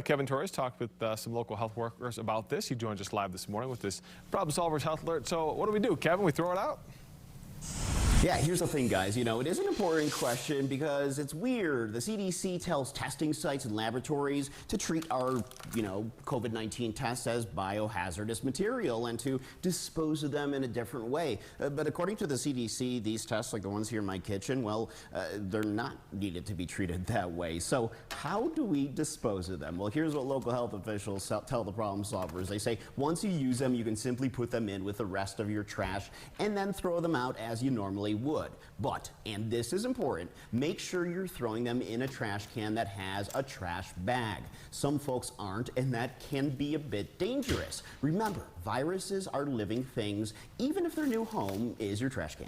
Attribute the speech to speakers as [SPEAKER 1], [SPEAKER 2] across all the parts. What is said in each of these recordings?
[SPEAKER 1] Kevin Torres talked with some local health workers about this. He joined us live this morning with this Problem Solvers Health Alert. So what do, Kevin? We throw it out?
[SPEAKER 2] Yeah, here's the thing, guys. It is an important question because it's weird. The CDC tells testing sites and laboratories to treat our, COVID-19 tests as biohazardous material and to dispose of them in a different way. But according to the CDC, these tests, like the ones here in my kitchen, well, they're not needed to be treated that way. So how do we dispose of them? Well, here's what local health officials tell the Problem Solvers. They say once you use them, you can simply put them in with the rest of your trash and then throw them out as you normally would. But, and this is important, make sure you're throwing them in a trash can that has a trash bag. Some folks aren't, and that can be a bit dangerous. Remember, viruses are living things, even if their new home is your trash can.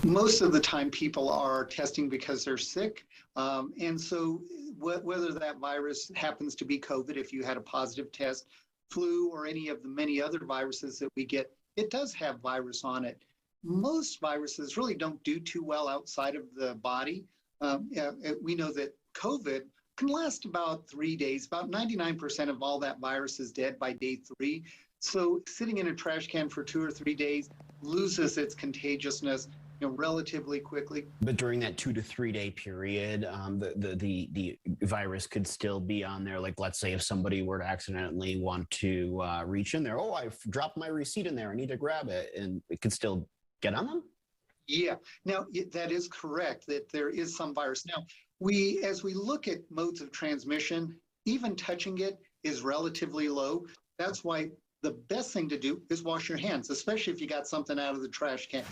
[SPEAKER 3] Most of the time people are testing because they're sick. And so whether that virus happens to be COVID, if you had a positive test, flu, or any of the many other viruses that we get, it does have virus on it. Most viruses really don't do too well outside of the body. We know that COVID can last about 3 days. About 99% of all that virus is dead by day 3. So sitting in a trash can for 2 or 3 days loses its contagiousness relatively quickly.
[SPEAKER 2] But during that 2 to 3 day period, the virus could still be on there. Like, let's say if somebody were to accidentally want to reach in there, oh, I've dropped my receipt in there, I need to grab it, and it could still get on them?
[SPEAKER 3] Yeah, now that is correct, that there is some virus. Now, as we look at modes of transmission, even touching it is relatively low. That's why the best thing to do is wash your hands, especially if you got something out of the trash can.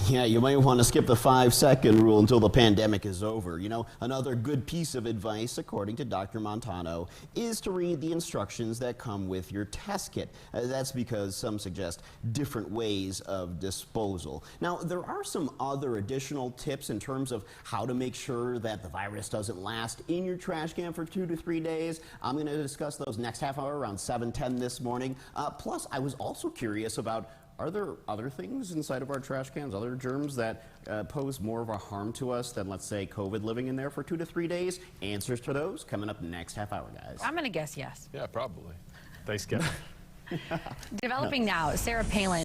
[SPEAKER 2] Yeah, you might want to skip the 5-second rule until the pandemic is over. Another good piece of advice, according to Dr. Montano, is to read the instructions that come with your test kit. That's because some suggest different ways of disposal. Now, there are some other additional tips in terms of how to make sure that the virus doesn't last in your trash can for 2 to 3 days. I'm going to discuss those next half hour around 7:10 this morning. Plus, I was also curious about, are there other things inside of our trash cans, other germs that pose more of a harm to us than, let's say, COVID living in there for 2 to 3 days? Answers to those coming up next half hour, guys.
[SPEAKER 4] I'm going to guess yes.
[SPEAKER 1] Yeah, probably. Thanks, Kevin.
[SPEAKER 4] Developing now, Sarah Palin.